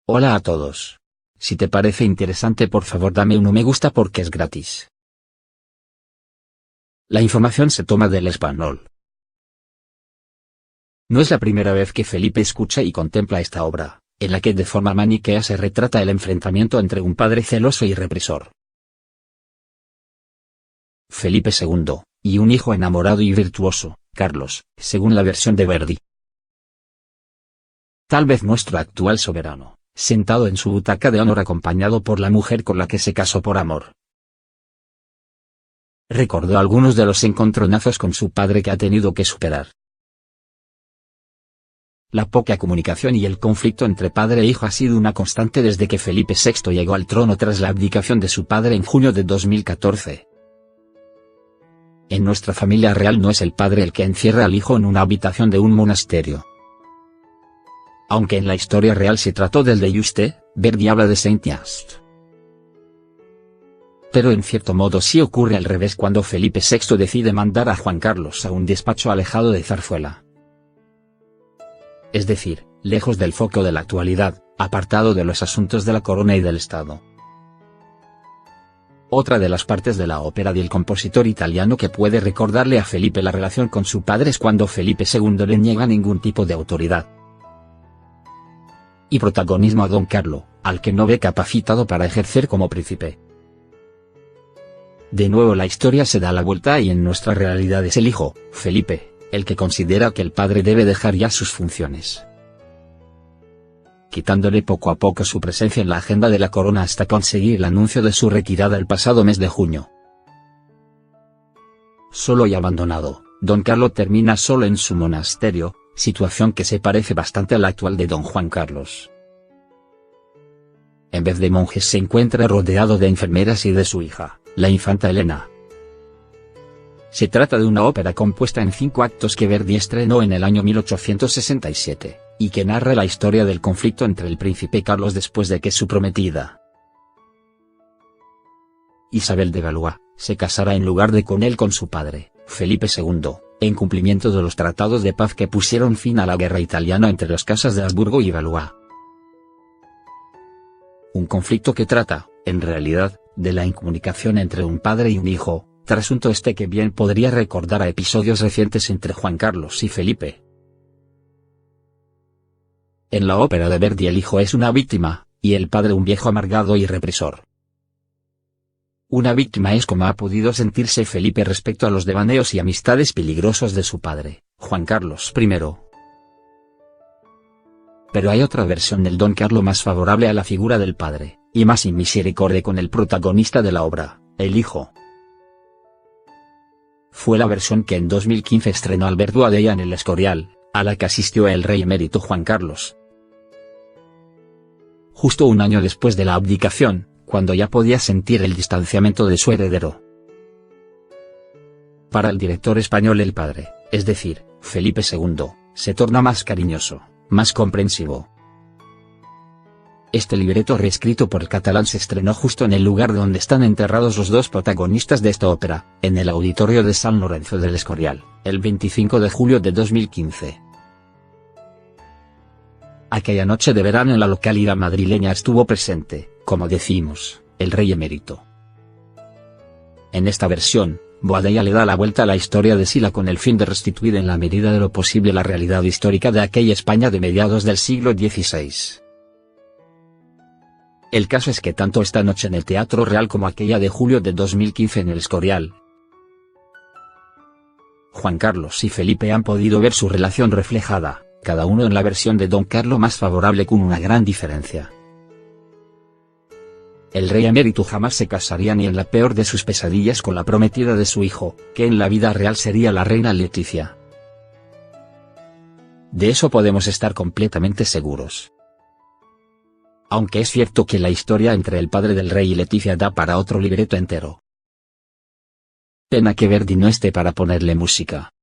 Hola a todos. Si te parece interesante, por favor dame un me gusta porque es gratis. La información se toma del español. No es la primera vez que Felipe escucha y contempla esta obra, en la que de forma maniquea se retrata el enfrentamiento entre un padre celoso y represor, Felipe II, y un hijo enamorado y virtuoso, Carlos, según la versión de Verdi. Tal vez nuestro actual soberano, sentado en su butaca de honor acompañado por la mujer con la que se casó por amor, recordó algunos de los encontronazos con su padre que ha tenido que superar. La poca comunicación y el conflicto entre padre e hijo ha sido una constante desde que Felipe VI llegó al trono tras la abdicación de su padre en junio de 2014. En nuestra familia real no es el padre el que encierra al hijo en una habitación de un monasterio. Aunque en la historia real se trató del de Juste, Verdi habla de Saint-Just. Pero en cierto modo sí ocurre al revés cuando Felipe VI decide mandar a Juan Carlos a un despacho alejado de Zarzuela. Es decir, lejos del foco de la actualidad, apartado de los asuntos de la corona y del Estado. Otra de las partes de la ópera del compositor italiano que puede recordarle a Felipe la relación con su padre es cuando Felipe II le niega ningún tipo de autoridad y protagonismo a Don Carlo, al que no ve capacitado para ejercer como príncipe. De nuevo la historia se da la vuelta y en nuestra realidad es el hijo, Felipe, el que considera que el padre debe dejar ya sus funciones, quitándole poco a poco su presencia en la agenda de la corona hasta conseguir el anuncio de su retirada el pasado mes de junio. Solo y abandonado, Don Carlo termina solo en su monasterio, situación que se parece bastante a la actual de Don Juan Carlos. En vez de monjes se encuentra rodeado de enfermeras y de su hija, la infanta Elena. Se trata de una ópera compuesta en 5 actos que Verdi estrenó en el año 1867, y que narra la historia del conflicto entre el príncipe Carlos después de que su prometida, Isabel de Valois, se casara en lugar de con él con su padre, Felipe II, en cumplimiento de los tratados de paz que pusieron fin a la guerra italiana entre las casas de Habsburgo y Valois. Un conflicto que trata, en realidad, de la incomunicación entre un padre y un hijo, trasunto que bien podría recordar a episodios recientes entre Juan Carlos y Felipe. En la ópera de Verdi el hijo es una víctima, y el padre un viejo amargado y represor. Una víctima es como ha podido sentirse Felipe respecto a los devaneos y amistades peligrosos de su padre, Juan Carlos I. Pero hay otra versión del Don Carlo más favorable a la figura del padre, y más sin misericordia con el protagonista de la obra, el hijo. Fue la versión que en 2015 estrenó Alberto Adella en el Escorial, a la que asistió el rey emérito Juan Carlos. Justo un año después de la abdicación, cuando ya podía sentir el distanciamiento de su heredero. Para el director español el padre, es decir, Felipe II, se torna más cariñoso, más comprensivo. Este libreto reescrito por el catalán se estrenó justo en el lugar donde están enterrados los dos protagonistas de esta ópera, en el auditorio de San Lorenzo del Escorial, el 25 de julio de 2015. Aquella noche de verano en la localidad madrileña estuvo presente, como decimos, el rey emérito. En esta versión, Boadella le da la vuelta a la historia de Sila con el fin de restituir en la medida de lo posible la realidad histórica de aquella España de mediados del siglo XVI. El caso es que tanto esta noche en el Teatro Real como aquella de julio de 2015 en el Escorial, Juan Carlos y Felipe han podido ver su relación reflejada, cada uno en la versión de Don Carlo más favorable con una gran diferencia. El rey emérito jamás se casaría ni en la peor de sus pesadillas con la prometida de su hijo, que en la vida real sería la reina Leticia. De eso podemos estar completamente seguros. Aunque es cierto que la historia entre el padre del rey y Leticia da para otro libreto entero. Pena que Verdi no esté para ponerle música.